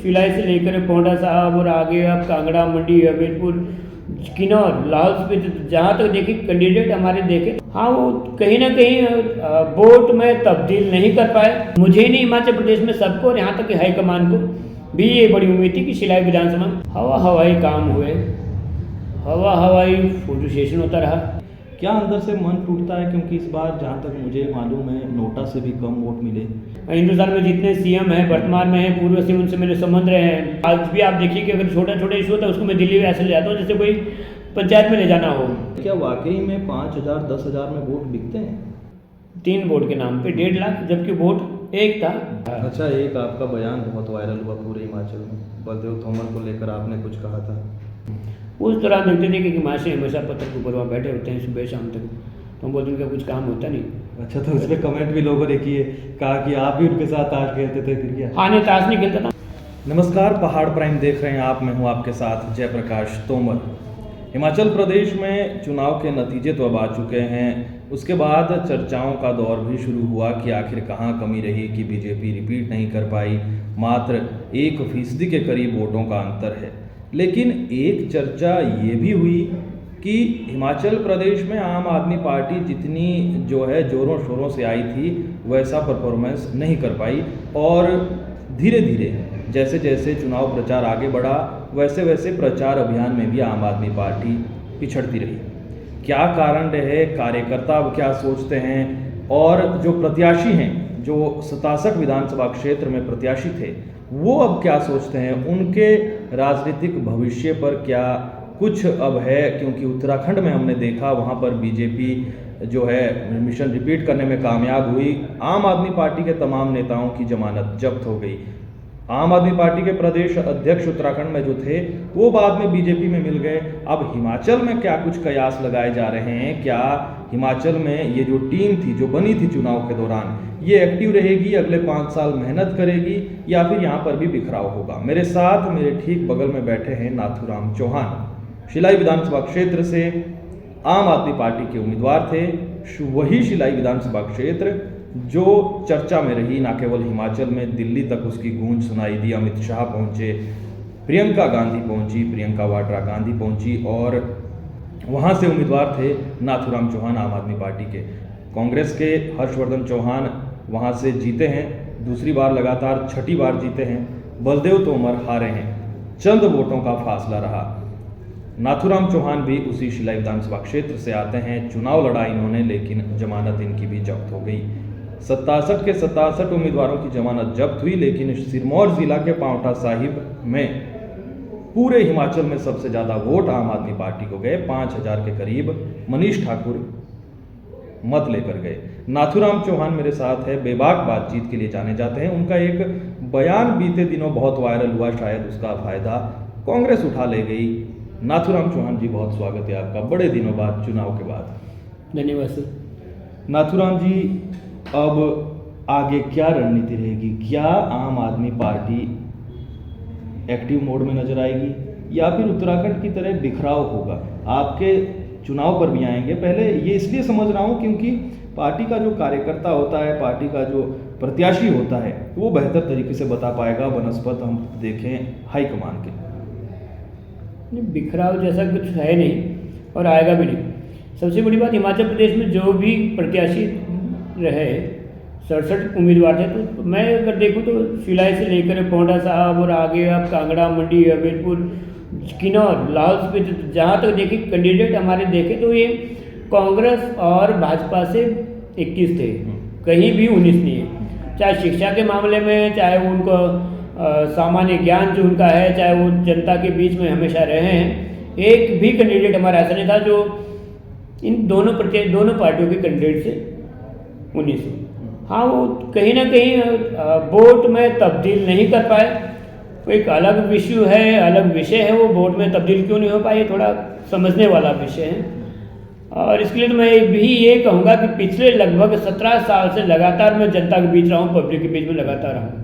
शिलाई से लेकर पोंडा साहब और आगे अब कांगड़ा, मंडी, हमीरपुर, किन्नौर, लाहौल स्पीति, जहाँ तक देखिए कैंडिडेट हमारे देखे, हाँ वो कहीं ना कहीं वोट में तब्दील नहीं कर पाए। मुझे ही नहीं, हिमाचल प्रदेश में सबको और यहाँ तक कि हाईकमान को भी ये बड़ी उम्मीद थी कि शिलाई विधानसभा हवा हवाई काम हुए, हवा हवाई फोटो सेशन होता रहा। क्या अंदर से मन टूटता है, क्योंकि इस बार जहाँ तक मुझे मालूम है नोटा से भी कम वोट मिले। हिंदुस्तान में जितने सीएम हैं, वर्तमान में हैं, पूर्व सीएम, उनसे मेरे संबंध रहे हैं। आज भी आप देखिए कि अगर छोटा छोटा इशू होता है उसको मैं दिल्ली ऐसे ले जाता हूँ जैसे कोई पंचायत में ले जाना हो। क्या वाकई में 5,000 10,000 में वोट बिकते हैं? 3 वोट के नाम पे 1.5 लाख, जबकि वोट एक था। अच्छा, एक आपका बयान बहुत वायरल हुआ पूरे हिमाचल में, बलदेव तोमर को लेकर आपने कुछ कहा था। उस दौरान देखते थे कि माशे हमेशा पत्थर के ऊपर वहाँ बैठे होते हैं सुबह शाम तक, तो हम बोलते उनका कुछ काम होता नहीं। अच्छा, तो उस पर कमेंट भी लोगों ने किए, कहा कि आप भी उनके साथ ताश खेलते थे, फिर क्या? हाँ, नहीं ताश नहीं खेलता था। नमस्कार, पहाड़ प्राइम देख रहे हैं आप, मैं हूं आपके साथ जयप्रकाश तोमर। हिमाचल प्रदेश में चुनाव के नतीजे तो अब आ चुके हैं, उसके बाद चर्चाओं का दौर भी शुरू हुआ कि आखिर कहाँ कमी रही कि बीजेपी रिपीट नहीं कर पाई। मात्र 1% के करीब वोटों का अंतर है। लेकिन एक चर्चा ये भी हुई कि हिमाचल प्रदेश में आम आदमी पार्टी जितनी जो है जोरों शोरों से आई थी वैसा परफॉर्मेंस नहीं कर पाई, और धीरे धीरे जैसे जैसे चुनाव प्रचार आगे बढ़ा वैसे वैसे प्रचार अभियान में भी आम आदमी पार्टी पिछड़ती रही। क्या कारण रहे, कार्यकर्ता अब क्या सोचते हैं, और जो प्रत्याशी हैं, जो 67 विधानसभा क्षेत्र में प्रत्याशी थे, वो अब क्या सोचते हैं, उनके राजनीतिक भविष्य पर क्या कुछ अब है? क्योंकि उत्तराखंड में हमने देखा वहाँ पर बीजेपी जो है मिशन रिपीट करने में कामयाब हुई। आम आदमी पार्टी के तमाम नेताओं की जमानत जब्त हो गई। आम आदमी पार्टी के प्रदेश अध्यक्ष उत्तराखंड में जो थे वो बाद में बीजेपी में मिल गए। अब हिमाचल में क्या कुछ कयास लगाए जा रहे हैं? क्या हिमाचल में ये जो टीम थी जो बनी थी चुनाव के दौरान, ये एक्टिव रहेगी, अगले 5 साल मेहनत करेगी, या फिर यहाँ पर भी बिखराव होगा? मेरे साथ मेरे ठीक बगल में बैठे हैं नाथूराम चौहान, शिलाई विधानसभा क्षेत्र से आम आदमी पार्टी के उम्मीदवार थे। वही शिलाई विधानसभा क्षेत्र जो चर्चा में रही, ना केवल हिमाचल में, दिल्ली तक उसकी गूंज सुनाई दी। अमित शाह पहुंचे, प्रियंका गांधी पहुंची, प्रियंका वाड्रा गांधी पहुंची, और वहां से उम्मीदवार थे नाथूराम चौहान आम आदमी पार्टी के। कांग्रेस के हर्षवर्धन चौहान वहां से जीते हैं, दूसरी बार लगातार, छठी बार जीते हैं। बलदेव तोमर हारे हैं, चंद वोटों का फासला रहा। नाथूराम चौहान भी उसी शिलाई विधानसभा क्षेत्र से आते हैं, चुनाव लड़ा इन्होंने, लेकिन जमानत इनकी भी जब्त हो गई। 67 के 67 उम्मीदवारों की जमानत जब्त हुई, लेकिन सिरमौर जिला के पांवटा साहिब में पूरे हिमाचल में सबसे ज़्यादा वोट आम आदमी पार्टी को गए। 5,000 के करीब मनीष ठाकुर मत लेकर गए। नाथूराम चौहान मेरे साथ है, बेबाक बातचीत के लिए जाने जाते हैं। उनका एक बयान बीते दिनों बहुत वायरल हुआ, शायद उसका फायदा कांग्रेस उठा ले गई। नाथूराम चौहान जी, बहुत स्वागत है आपका बड़े दिनों बाद, चुनाव के बाद। धन्यवाद सर। नाथूराम जी, अब आगे क्या रणनीति रहेगी? क्या आम आदमी पार्टी एक्टिव मोड में नजर आएगी, या फिर उत्तराखंड की तरह बिखराव होगा? आपके चुनाव पर भी आएंगे। पहले ये इसलिए समझ रहा हूँ क्योंकि पार्टी का जो कार्यकर्ता होता है, पार्टी का जो प्रत्याशी होता है, वो बेहतर तरीके से बता पाएगा बनस्पत हम देखें हाईकमान के। बिखराव जैसा कुछ है नहीं और आएगा भी नहीं। सबसे बड़ी बात, हिमाचल प्रदेश में जो भी प्रत्याशी रहे, 67 उम्मीदवार थे, तो मैं अगर देखूँ तो शिलाई से लेकर पोंडा साहब और आगे अब कांगड़ा, मंडी, हमीरपुर, किन्नौर, लाहौल स्पीति, जहाँ तक देखिए कैंडिडेट हमारे देखे तो ये कांग्रेस और भाजपा से 21 थे, कहीं भी 19 नहीं है। चाहे शिक्षा के मामले में, चाहे वो उनको सामान्य ज्ञान जो उनका है, चाहे वो जनता के बीच में हमेशा रहे हैं, एक भी कैंडिडेट हमारा ऐसा नहीं था जो इन दोनों पार्टियों के कैंडिडेट से 19। हाँ, वो कहीं ना कहीं वोट में तब्दील नहीं कर पाए। वो एक अलग विषय है, अलग विषय है, वो वोट में तब्दील क्यों नहीं हो पाए, थोड़ा समझने वाला विषय है। और इसके लिए तो मैं भी ये कहूँगा कि पिछले लगभग 17 साल से लगातार मैं जनता के बीच रहा हूँ, पब्लिक के बीच में लगातार रहा हूँ।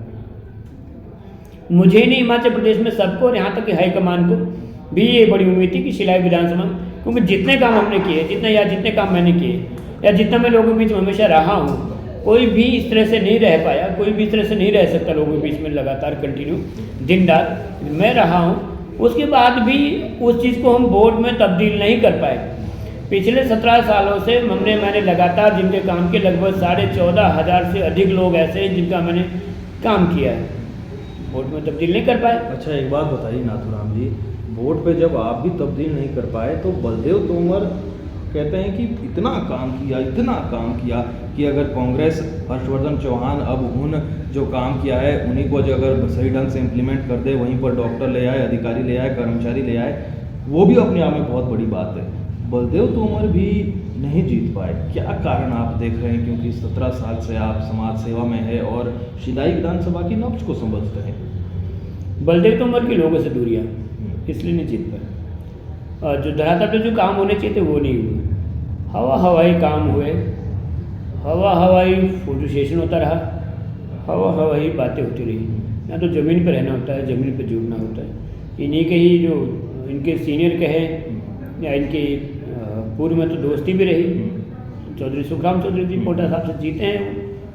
मुझे ही नहीं, हिमाचल प्रदेश में सबको और यहाँ तक कि हाईकमान को भी ये बड़ी उम्मीद थी कि शिलाई विधानसभा, क्योंकि जितने काम हमने किए, जितने काम मैंने किए, या जितना मैं लोगों के बीच में हमेशा रहा हूँ, कोई भी इस तरह से नहीं रह पाया, कोई भी इस तरह से नहीं रह सकता लोगों के बीच में लगातार कंटिन्यू दिन रात। मैं रहा हूँ, उसके बाद भी उस चीज़ को हम वोट में तब्दील नहीं कर पाए। पिछले 17 सालों से मैंने लगातार जिनके काम के लगभग 14,500 से अधिक लोग ऐसे हैं जिनका मैंने काम किया है, वोट में तब्दील नहीं कर पाए। अच्छा, एक बात बताइए नाथूराम जी, वोट पे जब आप भी तब्दील नहीं कर पाए तो बलदेव तोमर कहते हैं कि इतना काम किया कि अगर कांग्रेस हर्षवर्धन चौहान अब उन जो काम किया है उन्हीं को अगर सही ढंग से इम्प्लीमेंट कर दे, वहीं पर डॉक्टर ले आए, अधिकारी ले आए, कर्मचारी ले आए, वो भी अपने आप में बहुत बड़ी बात है। बलदेव तोमर भी नहीं जीत पाए, क्या कारण आप देख रहे हैं? क्योंकि 17 साल से आप समाज सेवा में है और शिलाई विधानसभा की नब्ज को समझते हैं। बलदेव तोमर की लोगों से दूरियाँ इसलिए नहीं जीत पाए, और जो धरातल पे जो काम होने चाहिए थे वो नहीं हुए। हवाई काम हुए, हवाई फोटो सेशन होता रहा, हवाई बातें होती रही। यहाँ तो ज़मीन पर रहना होता है, ज़मीन पर जुड़ना होता है। इन्हीं के ही जो इनके सीनियर कहे या इनके पूर्व में तो दोस्ती भी रही, चौधरी सुखराम चौधरी जी पोटा साहब से जीते हैं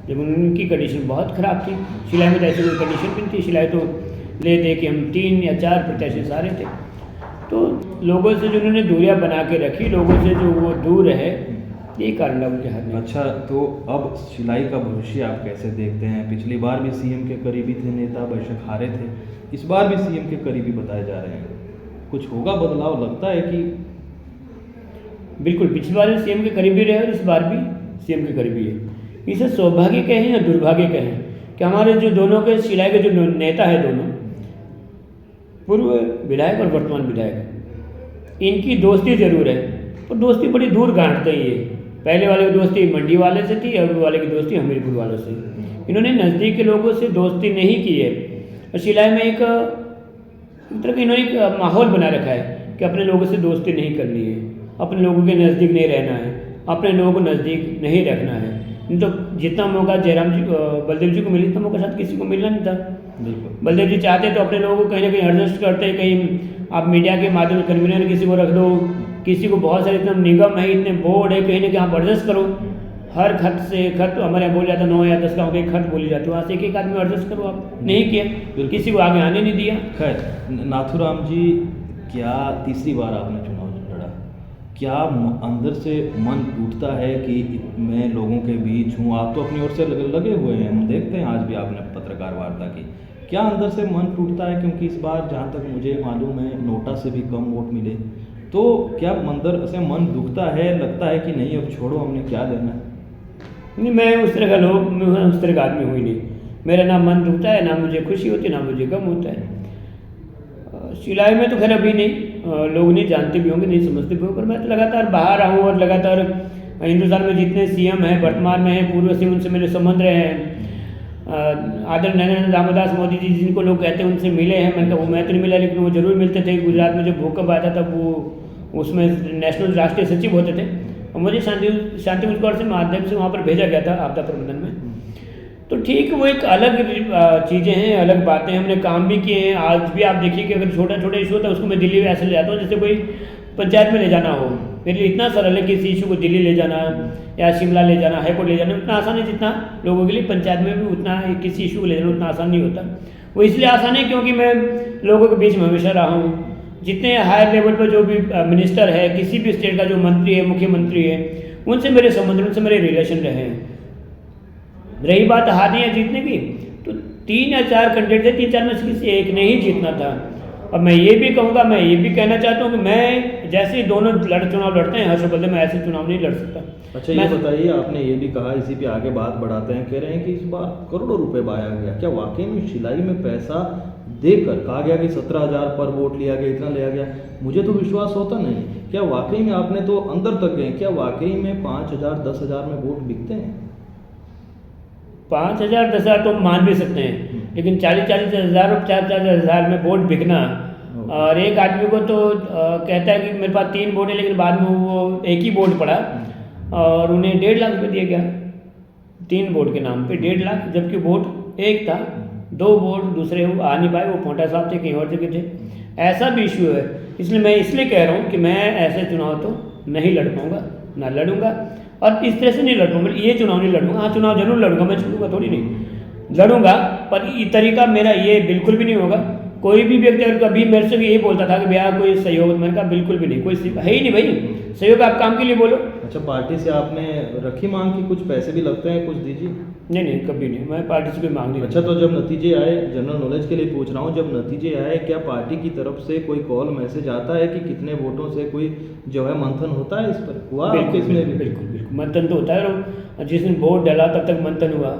जब उनकी कंडीशन बहुत ख़राब थी। शिलाई में तो ऐसी कोई कंडीशन भी नहीं थी, शिलाई तो ले दे के हम 3 या 4 प्रत्याशी सारे थे। तो लोगों से जो उन्होंने दूरियां बना के रखी, लोगों से जो वो दूर है, यही कारण है उनके हाथ में। अच्छा, तो अब शिलाई का भविष्य आप कैसे देखते हैं? पिछली बार भी सीएम के करीबी थे नेता, बेशक हारे थे, इस बार भी सीएम के करीबी बताए जा रहे हैं, कुछ होगा बदलाव लगता है कि? बिल्कुल, पिछली बार भी सीएम के करीबी रहे और इस बार भी सीएम के करीबी है। इसे सौभाग्य कहें या दुर्भाग्य कहें कि हमारे जो दोनों के शिलाई के जो नेता है, दोनों पूर्व विधायक और वर्तमान विधायक, इनकी दोस्ती ज़रूर है, पर दोस्ती बड़ी दूर गांठते ही है। पहले वाले की दोस्ती मंडी वाले से थी, अब वाले की दोस्ती हमीरपुर वालों से। इन्होंने नज़दीक के लोगों से दोस्ती नहीं की है, और शिलाई में एक तरह का इन्होंने एक माहौल बना रखा है कि अपने लोगों से दोस्ती नहीं करनी है, अपने लोगों के नज़दीक नहीं रहना है, अपने लोगों को नज़दीक नहीं रखना है। नहीं तो जितना मौका जयराम जी बलदेव जी को मिली था, मौका शायद किसी को मिलना नहीं था। बलदेव जी चाहते तो अपने लोगों को कहीं ना कहीं एडजस्ट करते, कहीं आप मीडिया के माध्यम से कन्वीनर किसी को रख दो, किसी को बहुत सारे इतना निगम है, इतने बोर्ड है, कहीं ना कहीं आप एडजस्ट करो। हर खत से खत हमारे यहाँ बोल जाता 9 या 10 गाँव के खत बोली जाती है, वहाँ से एक आदमी एडजस्ट करो। आप नहीं किया, किसी को आगे आने नहीं दिया। खैर नाथूराम जी, क्या तीसरी बार आपने चुनाव लड़ा, क्या अंदर से मन टूटता है कि मैं लोगों के बीच हूँ? आप तो अपनी ओर से लगे हुए हैं, हम देखते हैं आज भी आपने पत्रकार वार्ता की, क्या अंदर से मन टूटता है? क्योंकि इस बार जहाँ तक मुझे मालूम है नोटा से भी कम वोट मिले, तो क्या अंदर से मन दुखता है, लगता है कि नहीं अब छोड़ो, हमने क्या लेना है? नहीं, मैं उस तरह का उस तरह का आदमी हुई नहीं। मेरा ना मन दुखता है, ना मुझे खुशी होती, ना मुझे गम होता है। शिलाई में तो खैर अभी नहीं, लोग नहीं जानते भी होंगे, नहीं समझते भी होंगे, पर मैं तो लगातार बाहर रहा हूँ और लगातार हिंदुस्तान में जितने सीएम हैं, वर्तमान में हैं, पूर्व से उनसे मेरे संबंध रहे हैं। आदरणीय नरेंद्र दामोदर मोदी जी जिनको लोग कहते हैं उनसे मिले हैं। मैंने कहा वो मैं तो नहीं मिला, लेकिन वो जरूर मिलते थे। गुजरात में जब भूकंप आया था तब वो उसमें नेशनल राष्ट्रीय सचिव होते थे, और मुझे शांति कौर से माध्यम से वहाँ पर भेजा गया था आपदा प्रबंधन में। तो ठीक, वो एक अलग चीज़ें हैं, अलग बातें हैं, हमने काम भी किए हैं। आज भी आप देखिए कि अगर छोटा इशू होता है उसको मैं दिल्ली में ऐसे ले जाता हूँ जैसे कोई पंचायत में ले जाना हो। मेरे लिए इतना सरल है कि इसी इशू को दिल्ली ले जाना या शिमला ले जाना, हाईकोर्ट ले जाना उतना आसान है जितना लोगों के लिए पंचायत में भी उतना किसी इशू को ले जाना उतना आसान नहीं होता। वो इसलिए आसान है क्योंकि मैं लोगों के बीच में हमेशा रहा हूँ। जितने हायर लेवल पर जो भी मिनिस्टर है, किसी भी स्टेट का जो मंत्री है, मुख्यमंत्री है, उनसे मेरे संबंध, उनसे मेरे रिलेशन रहे हैं। रही बात हारने या जीतने की, तो 3 या 4 कैंडिडेट थे, 3-4 में से किसी एक ने ही जीतना था। अब मैं ये भी कहूँगा, मैं ये भी कहना चाहता हूँ कि मैं जैसे ही दोनों चुनाव लड़ते हैं, हर्षवर्धन में ऐसे चुनाव नहीं लड़ सकता। अच्छा, ये बताइए, आपने ये भी कहा, इसी पे आगे बात बढ़ाते हैं, कह रहे हैं कि इस बार करोड़ों रुपए बहाया गया, क्या वाकई में शिलाई में पैसा देकर कहा गया कि 17,000 पर वोट लिया गया, इतना लिया गया? मुझे तो विश्वास होता नहीं। क्या वाकई में आपने तो अंदर तक गए, क्या वाकई में 5,000 10,000 में वोट बिकते हैं? 5,000 10,000 तो मान भी सकते हैं, लेकिन 40-40 हज़ार और 4-4 हज़ार में वोट बिकना, और एक आदमी को तो कहता है कि मेरे पास 3 वोट है, लेकिन बाद में वो एक ही वोट पड़ा और उन्हें 1.5 लाख रुपये दिया गया 3 वोट के नाम पे, 1.5 लाख, जबकि वोट एक था, 2 वोट दूसरे आ नहीं पाए, वो पोंटा साहब थे, कहीं और जगह थे। ऐसा भी इशू है। इसलिए मैं कह रहा हूँ कि मैं ऐसे चुनाव तो नहीं लड़ पाऊँगा, ना लड़ूंगा। और इस तरह से नहीं लड़ूंगा, मतलब ये चुनाव नहीं लड़ूंगा। हाँ, चुनाव जरूर लड़ूंगा, मैं छोड़ूंगा थोड़ी नहीं, लड़ूंगा, पर ये तरीका मेरा ये बिल्कुल भी नहीं होगा। कोई भी व्यक्ति अगर कभी मेरे से यही बोलता था कि भैया कोई सहयोग, मैंने कहा बिल्कुल भी नहीं, कोई है ही नहीं भाई, सहयोग आप काम के लिए बोलो। अच्छा, पार्टी से आपने रखी मांग कि कुछ पैसे भी लगते हैं, कुछ दीजिए? नहीं नहीं, कभी नहीं, मैं पार्टी से कोई मांग नहीं। अच्छा, तो जब नतीजे आए, जनरल नॉलेज के लिए पूछ रहा हूँ, जब नतीजे आए क्या पार्टी की तरफ से कोई कॉल मैसेज आता है कि कितने वोटों से कोई जो है मंथन होता है? इस पर हुआ आपके इसमें भी? बिल्कुल बिल्कुल मंथन तो होता है, और जिस दिन वोट डाला तब तक मंथन हुआ।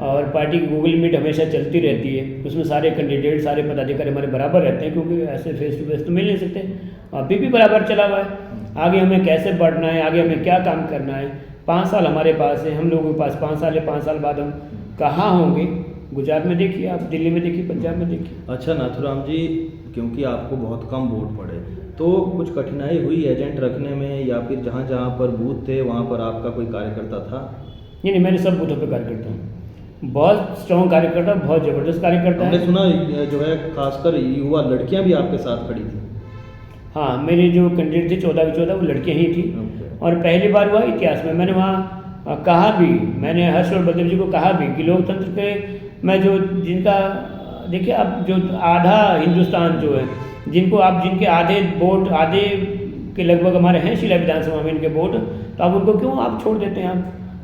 और पार्टी की गूगल मीट हमेशा चलती रहती है, उसमें सारे कैंडिडेट, सारे पदाधिकारी हमारे बराबर रहते हैं, क्योंकि ऐसे फेस टू फेस तो मिल नहीं सकते। अभी भी बराबर चला हुआ है। आगे हमें कैसे बढ़ना है, आगे हमें क्या काम करना है, 5 साल हमारे पास है, हम लोगों के पास 5 साल है, 5 साल बाद हम कहाँ होंगे। गुजरात में देखिए आप, दिल्ली में देखिए, पंजाब में देखिए। अच्छा नाथुराम जी, क्योंकि आपको बहुत कम वोट पड़े, तो कुछ कठिनाई हुई एजेंट रखने में, या फिर जहाँ जहाँ पर बूथ थे वहाँ पर आपका कोई कार्यकर्ता था? नहीं, मैंने सब बूथों पे कार्यकर्ता हूँ, बहुत स्ट्रॉन्ग कार्यकर्ता, बहुत ज़बरदस्त कार्यकर्ता हमने है। सुना जो है खासकर युवा लड़कियाँ भी आपके साथ खड़ी थी। हाँ, मेरे जो कैंडिडेट थे 14 के 14 वो लड़कियाँ ही थी। और पहली बार हुआ इतिहास में, मैंने वहाँ कहा भी, मैंने हर्ष और बलदेव जी को कहा भी कि लोकतंत्र के मैं जो जिनका देखिए, अब जो आधा हिंदुस्तान जो है, जिनको आप जिनके आधे वोट, आधे के लगभग हमारे हैं शिला विधानसभा में इनके वोट, तो आप उनको क्यों आप छोड़ देते हैं?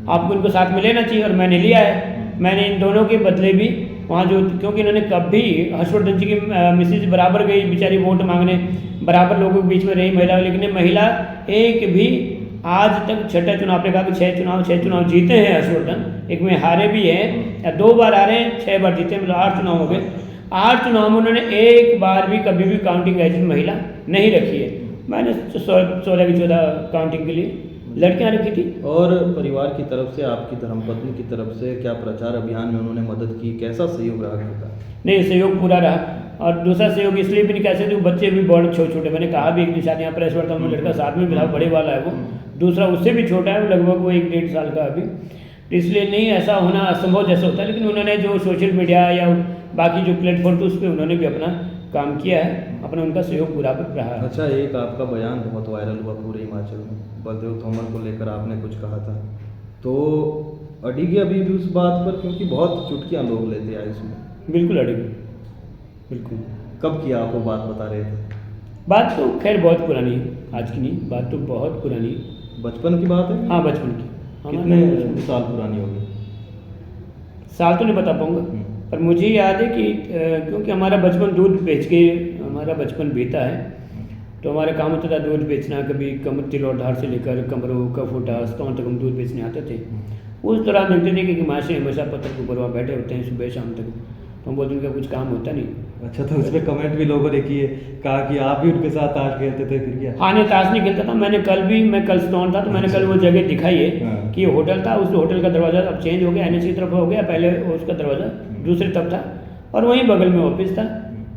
आपको इनको साथ में लेना चाहिए, और मैंने लिया है। मैंने इन दोनों के बदले भी वहाँ जो, क्योंकि इन्होंने कभी, हर्षवर्धन जी की मिसेज बराबर गई बेचारी वोट मांगने, बराबर लोगों के बीच में रही महिला, लेकिन ये महिला एक भी आज तक, छठा चुनाव पे कहा कि 6 चुनाव जीते हैं हर्षवर्धन, एक में हारे भी हैं, या 2 बार हारे, 6 बार जीते, मतलब 8 चुनाव हो गए। 8 चुनाव में उन्होंने एक बार भी कभी भी काउंटिंग एजेंट महिला नहीं रखी है। मैंने 14 की 14 काउंटिंग के लिए लड़कियां रखी थी। और परिवार की तरफ से, आपकी धर्मपत्नी की तरफ से क्या प्रचार अभियान में उन्होंने मदद की? कैसा सहयोग रहा घर का? नहीं, सहयोग पूरा रहा। और दूसरा सहयोग इसलिए भी नहीं कह सकते, बच्चे भी बहुत छोटे छोटे, मैंने कहा भी एक दिन शायद यहाँ प्रेस वार्ता में लड़का साथ में मिला, बड़े वाला है वो, दूसरा उससे भी छोटा है, लगभग वो 1-1.5 साल का अभी। इसलिए नहीं, ऐसा होना असंभव जैसा होता है, लेकिन उन्होंने जो सोशल मीडिया या बाकी जो प्लेटफॉर्म थे उस पर उन्होंने भी अपना काम किया है, अपना उनका सहयोग पूरा रहा है। अच्छा, एक आपका बयान बहुत वायरल हुआ पूरे हिमाचल में, बलदेव तोमर को लेकर आपने कुछ कहा था, तो अड़ी अभी भी उस बात पर, क्योंकि बहुत चुटकियाँ लोग लेते आए इसमें? बिल्कुल अड़ी, बिल्कुल। कब किया आप वो बात बता रहे थे? बात तो खैर बहुत पुरानी है, आज की नहीं, बात तो बहुत पुरानी है। बचपन की बात है? हाँ, बचपन की। कितने साल पुरानी होगी? साल तो नहीं बता पाऊँगा, पर मुझे याद है कि क्योंकि हमारा बचपन दूध बेच के हमारा बचपन बीता है, तो हमारे काम होता था दूध बेचना, कभी कमर तिलौधार से लेकर कमरों कफोटा स्तौन तक हम दूध बेचने आते थे। उस दौरान देखते थे कि माशे हमेशा पत्थर के ऊपर वहाँ बैठे होते हैं सुबह शाम तक, तो हम बोलते उनका कुछ काम होता नहीं। अच्छा, तो उस पर कमेंट भी लोगों ने किए, कहा कि आप भी उनके साथ ताश खेलते थे, फिर क्या? हाँ, नहीं, ताश नहीं खेलता था मैं कल स्तौन था, तो मैंने कल वो जगह दिखाई है कि होटल था, उस होटल का दरवाज़ा अब चेंज हो गया, NH की तरफ हो गया, पहले उसका दरवाज़ा दूसरी तरफ था, और वहीं बगल में ऑफिस था,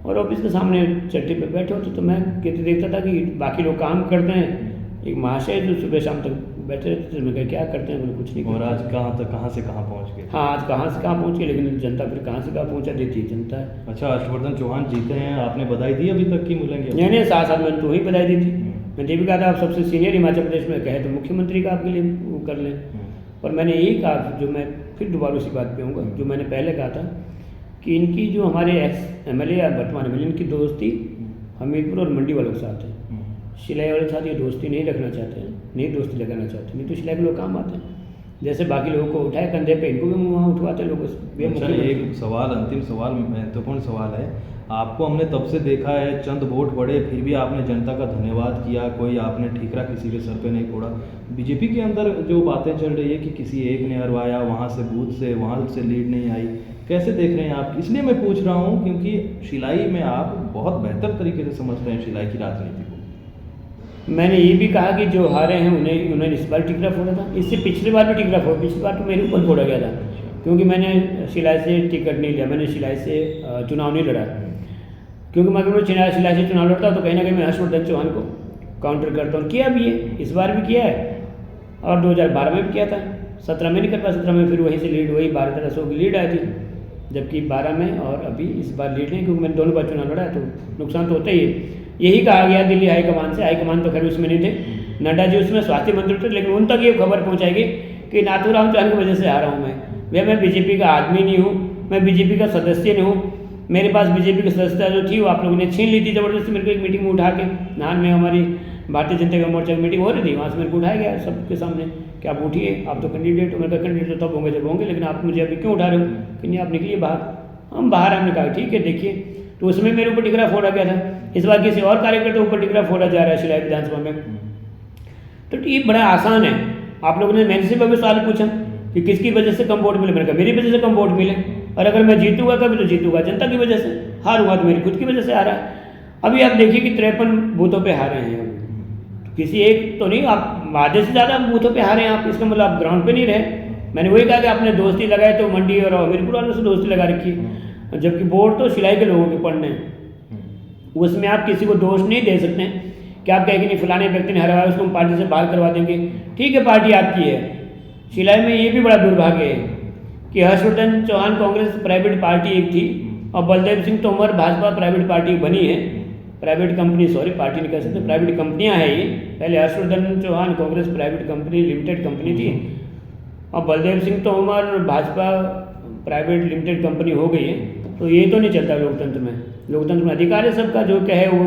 और ऑफिस के सामने चट्टी पे बैठे होते, तो मैं देखता था कि बाकी लोग काम करते हैं, एक महाशय जो सुबह शाम तक बैठे रहते थे, मैं कहा क्या करते हैं, बोले कुछ नहीं। और आज कहाँ से कहाँ पहुँच गए? हाँ, आज कहाँ से कहाँ पहुँच गए, लेकिन जनता फिर कहाँ से कहाँ पहुँचा देती है जनता है। अच्छा, हर्षवर्धन चौहान जीते हैं, आपने बधाई दी अभी तक की मिलेंगे? नहीं, साथ मैंने तो वही बधाई दी थी। मैंने ये भी कहा था आप सबसे सीनियर हिमाचल प्रदेश में कहे तो मुख्यमंत्री का आपके लिए वो कर लें, और मैंने यही कहा, जो मैं फिर दोबारा उसी बात पे आऊँगा, जो मैंने पहले कहा था कि इनकी जो हमारे एक्स MLA या वर्तमान MLA, इनकी दोस्ती हमीरपुर और मंडी वालों के साथ है। शिलाई वाले के साथ ये दोस्ती नहीं रखना चाहते हैं, नहीं दोस्ती लगाना चाहते, नहीं तो शिलाई के लोग काम आते हैं, जैसे बाकी लोगों को उठाए कंधे पे, इनको भी वहाँ उठवाते लोग। अच्छा, एक सवाल, अंतिम सवाल, महत्वपूर्ण सवाल है, आपको हमने तब से देखा है, चंद वोट पड़े फिर भी आपने जनता का धन्यवाद किया, कोई आपने ठीकरा किसी के सर पे नहीं फोड़ा। बीजेपी के अंदर जो बातें चल रही है कि किसी एक ने हरवाया, वहाँ से बूथ से वहाँ से लीड नहीं आई, कैसे देख रहे हैं आप? इसलिए मैं पूछ रहा हूँ क्योंकि शिलाई में आप बहुत बेहतर तरीके से समझते हैं शिलाई की राजनीति को। मैंने ये भी कहा कि जो हारे हैं उन्हें इस बार टिकरा फोड़ा था, इससे पिछली बार भी टिकरा फोड़ा, पिछली बार तो मेरे ऊपर फोड़ा गया था, क्योंकि मैंने शिलाई से टिकट नहीं लिया, मैंने शिलाई से चुनाव नहीं लड़ा, क्योंकि मैं अगर शिलाई से चुनाव लड़ता तो कहीं ना कहीं मैं हर्षवर्धन चौहान को काउंटर करता हूँ। किया भी है, इस बार भी किया है, और 2012 में भी किया था, 17 में नहीं कर पाया, 17 में फिर वहीं से लीड वही 12-1300 की लीड आई थी, जबकि 12 में और अभी इस बार लीड नहीं, क्योंकि मैंने दोनों बार चुनाव लड़ा है, तो नुकसान तो होता ही है। यही कहा गया दिल्ली हाईकमान से, हाईकमान तो खैर उसमें नहीं थे, नड्डा जी उसमें स्वास्थ्य मंत्री थे, लेकिन उन तक ये खबर पहुँचाएगी कि नाथूराम चौहान की वजह से आ रहा हूँ मैं। मैं बीजेपी का आदमी नहीं हूँ, मैं बीजेपी का सदस्य नहीं हूँ। मेरे पास बीजेपी की सदस्यता जो थी वो आप लोगों ने छीन ली थी ज़बरदस्ती। मेरे को एक मीटिंग में उठा के, नान में हमारी भारतीय जनता मोर्चा की मीटिंग हो रही थी, वहाँ से मेरे को उठाया गया सबके सामने कि आप उठिए, आप तो कैंडिडेट हो। मेरे का कैंडिडेट तो तब होंगे जब होंगे, लेकिन आप मुझे अभी क्यों उठा रहे हो कि नहीं आप निकलिए बाहर। हम बाहर, हमने कहा ठीक है देखिए। तो उसमें मेरे ऊपर टिकरा फोड़ा गया था। इस बार किसी और कार्यकर्ता के ऊपर टिकरा फोड़ा जा रहा है शिलाई विधानसभा में। तो ये बड़ा आसान है। आप लोगों ने मेरे से भी सवाल पूछा कि किसकी वजह से कम वोट मिले, मैंने कहा मेरी वजह से कम वोट मिले। और अगर मैं जीतूंगा कभी तो जीतूंगा जनता की वजह से, हारूंगा तो मेरी खुद की वजह से आ रहा है। अभी आप देखिए कि 53 बूथों पे हारे हैं। किसी एक तो नहीं, आप आधे से ज़्यादा बूथों पे हारे हैं आप, इसका मतलब आप ग्राउंड पे नहीं रहे। मैंने वही कहा कि आपने दोस्ती लगाए तो मंडी और हमीरपुर वालों से दोस्ती लगा रखी, जबकि वोट तो सिलाई के लोगों के पड़ने हैं। उसमें आप किसी को दोष नहीं दे सकते कि आप कहेंगे नहीं फलाने व्यक्ति ने हरवाया उसको हम पार्टी से बाहर करवा देंगे। ठीक है, पार्टी आपकी है। सिलाई में ये भी बड़ा दुर्भाग्य है कि हर्षवर्धन चौहान कांग्रेस प्राइवेट पार्टी एक थी और बलदेव सिंह तोमर भाजपा प्राइवेट पार्टी बनी है। प्राइवेट कंपनी, सॉरी पार्टी नहीं कह सकते, प्राइवेट कंपनियां हैं ये। पहले Harshvardhan Chauhan Congress private company limited company थी और Baldev Singh Tomar Bhajpa private limited company हो गई है। तो ये तो नहीं चलता लोकतंत्र में। लोकतंत्र में अधिकार है सबका, जो कहे वो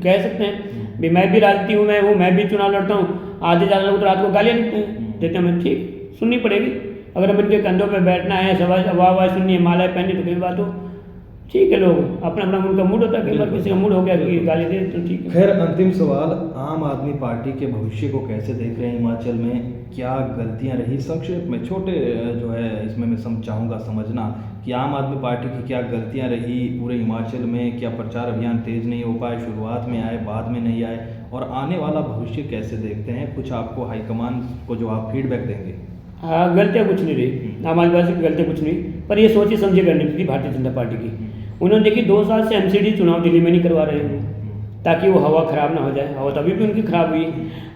कह सकते हैं। भी मैं भी राजनीति हूँ, मैं भी चुनाव लड़ता हूँ। आधे ज़्यादा लोग तो रात को गालियाँ देते हैं, हमें ठीक सुननी पड़ेगी। अगर हम इनके कंधों पे बैठना है, वाह सुननी है, मालाएं पहननी, तो कई बात हो ठीक है। लोग अपना अपना उनका मूड होता है, कई बार किसी का मूड हो गया तो गाली दे तो ठीक है। खैर, अंतिम सवाल, आम आदमी पार्टी के भविष्य को कैसे देख रहे हैं हिमाचल में? क्या गलतियां रही, संक्षेप में छोटे जो है इसमें मैं चाहूँगा समझना कि आम आदमी पार्टी की क्या गलतियां रही पूरे हिमाचल में? क्या प्रचार अभियान तेज नहीं हो पाए, शुरुआत में आए बाद में नहीं आए, और आने वाला भविष्य कैसे देखते हैं? कुछ आपको हाईकमान को जो आप फीडबैक देंगे। हाँ, गलतियाँ कुछ नहीं रही, आम आदमी पार्टी की गलतियाँ कुछ नहीं, पर ये सोची समझी रणनीति थी भारतीय जनता पार्टी की। उन्होंने देखी 2 साल से एमसीडी चुनाव दिल्ली में नहीं करवा रहे हैं ताकि वो हवा खराब ना हो जाए। हवा तभी भी उनकी खराब हुई।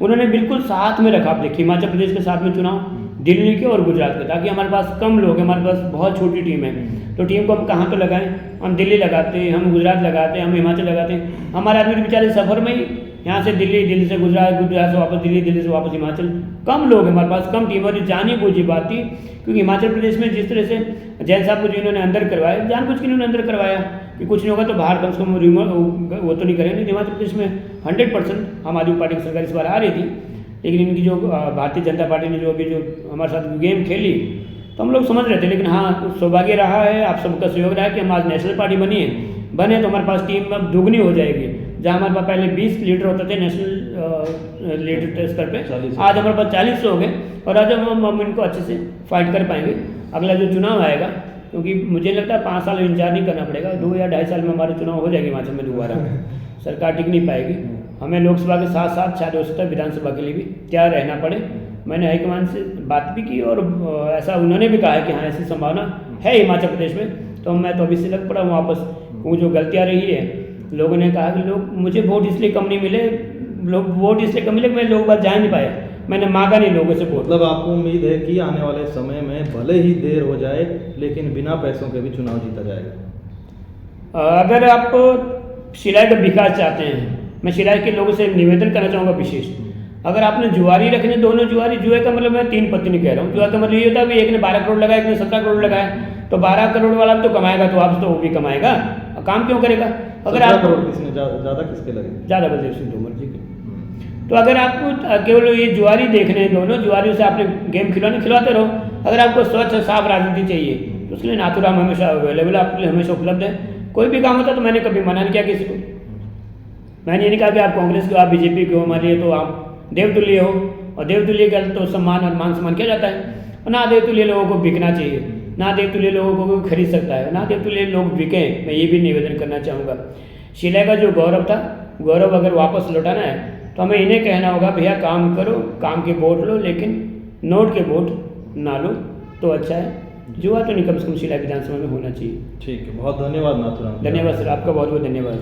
उन्होंने बिल्कुल साथ में रखा, आप देखिए हिमाचल प्रदेश के साथ में चुनाव, दिल्ली के और गुजरात के, ताकि हमारे पास कम लोग हैं, हमारे पास बहुत छोटी टीम है। तो टीम को हम कहाँ तो लगाएं? हम दिल्ली लगाते हैं, हम गुजरात लगाते हैं, हम हिमाचल लगाते हैं। हमारे आदमी बेचारे सफ़र में ही यहाँ से दिल्ली, दिल्ली से गुजरात, गुजरात से वापस दिल्ली, दिल्ली से वापस हिमाचल। कम लोग हैं हमारे पास, कम टीम। और जानी बूझी बात थी, क्योंकि हिमाचल प्रदेश में जिस तरह से जैन साहब को जो इन्होंने अंदर करवाया, जानबूझ के इन्होंने अंदर करवाया कि कुछ नहीं होगा तो बाहर कम से कम वो तो नहीं करेंगे। हिमाचल प्रदेश में 100% आम आदमी पार्टी की सरकार इस बार आ रही थी, लेकिन इनकी जो भारतीय जनता पार्टी ने जो अभी जो हमारे साथ गेम खेली तो हम लोग समझ रहे थे। लेकिन हाँ, सौभाग्य रहा है, आप सबका सहयोग रहा है कि हम आज नेशनल पार्टी बनी है। बने तो हमारे पास टीम अब दुगनी हो जाएगी। जहाँ हमारे पास पहले 20 लीडर होते थे नेशनल लीडर स्तर पे, आज हमारे पास 40 हो गए। और आज हम इनको अच्छे से फाइट कर पाएंगे। अगला जो चुनाव आएगा, क्योंकि मुझे लगता है 5 साल इंतजार नहीं करना पड़ेगा, 2 या 2.5 साल में हमारे चुनाव हो जाएगी हिमाचल में दोबारा। सरकार टिक नहीं पाएगी, हमें लोकसभा के साथ साथ शायद हो सकता है विधानसभा के लिए भी तैयार रहना पड़े। मैंने हाईकमान से बात भी की और ऐसा उन्होंने भी कहा है कि हाँ ऐसी संभावना है हिमाचल प्रदेश में। तो मैं तो अभी से लग पड़ा हूँ वापस। वो जो गलतियाँ रही है, लोगों ने कहा कि लोग मुझे वोट इसलिए कम नहीं मिले, लोग वोट इसलिए कम मिले कि मैं लोगों के पास जा नहीं पाया, मैंने मांगा नहीं लोगों से वोट। मतलब आपको उम्मीद है कि आने वाले समय में भले ही देर हो जाए लेकिन बिना पैसों के भी चुनाव जीता जाएगा? अगर आप शिलाई का विकास चाहते हैं, मैं शिलाई के लोगों से निवेदन करना चाहूँगा विशेष, अगर आपने जुआरी रखने, दोनों जुआरी, जुए का मतलब मैं 3 पत्ती नहीं कह रहा हूँ, जुआ का मतलब ये होता है भी एक ने 12 करोड़ लगाया, एक ने 17 करोड़ लगाया, तो 12 करोड़ वाला भी तो कमाएगा, तो आप तो वो भी कमाएगा, काम क्यों करेगा? अगर आप किसने ज़्यादा किसके लगे? ज़्यादा बलदेव सिंह तोमर जी के। तो अगर आपको केवल ये जुआरी देखने हैं, दोनों जुआरियों से आपने गेम खिलवाते रहो। अगर आपको स्वच्छ साफ राजनीति चाहिए तो उसके लिए नाथूराम हमेशा अवेलेबल, आपके लिए हमेशा उपलब्ध है। कोई भी काम होता है तो मैंने कभी मना नहीं किया किसी को। मैंने ये नहीं कहा कि आप कांग्रेस के हो, आप बीजेपी के हो, हमारे लिए तो आप देवतुल्य हो, और देवतुल्य का तो सम्मान और मान सम्मान किया जाता है। और ना देवतुल्य लोगों को बिकना चाहिए, ना देवतुल्य लोगों को कोई खरीद सकता है, ना देवतुल्य लोग बिकें। मैं ये भी निवेदन करना चाहूँगा। शिलाई का जो गौरव था, गौरव अगर वापस लौटाना है तो हमें इन्हें कहना होगा, भैया काम करो, काम के वोट लो, लेकिन नोट के वोट ना लो तो अच्छा है। जुआ तो नहीं, कम से कम शिलाई विधानसभा में होना चाहिए। ठीक है, बहुत धन्यवाद नाथूराम। धन्यवाद सर, आपका बहुत बहुत धन्यवाद।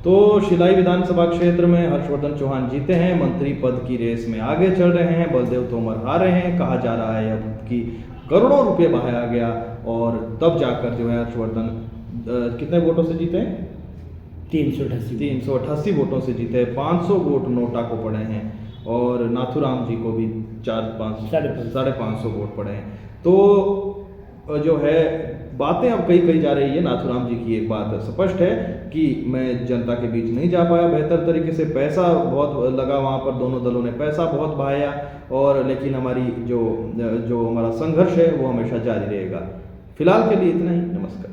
तो शिलाई विधानसभा क्षेत्र में हर्षवर्धन चौहान जीते हैं, मंत्री पद की रेस में आगे चल रहे हैं, बलदेव तोमर हारे हैं। कहा जा रहा है अब कि करोड़ों रुपए बहाया गया और तब जाकर जो है हर्षवर्धन कितने वोटों से जीते हैं? 388 वोटों से जीते। 500 वोट नोटा को पड़े हैं और नाथूराम जी को भी 550 550 वोट पड़े हैं। तो जो है बातें अब कही जा रही है। नाथूराम जी की एक बात स्पष्ट है कि मैं जनता के बीच नहीं जा पाया बेहतर तरीके से, पैसा बहुत लगा वहाँ पर, दोनों दलों ने पैसा बहुत बहाया, और लेकिन हमारी जो हमारा संघर्ष है वो हमेशा जारी रहेगा। फिलहाल के लिए इतना ही। नमस्कार।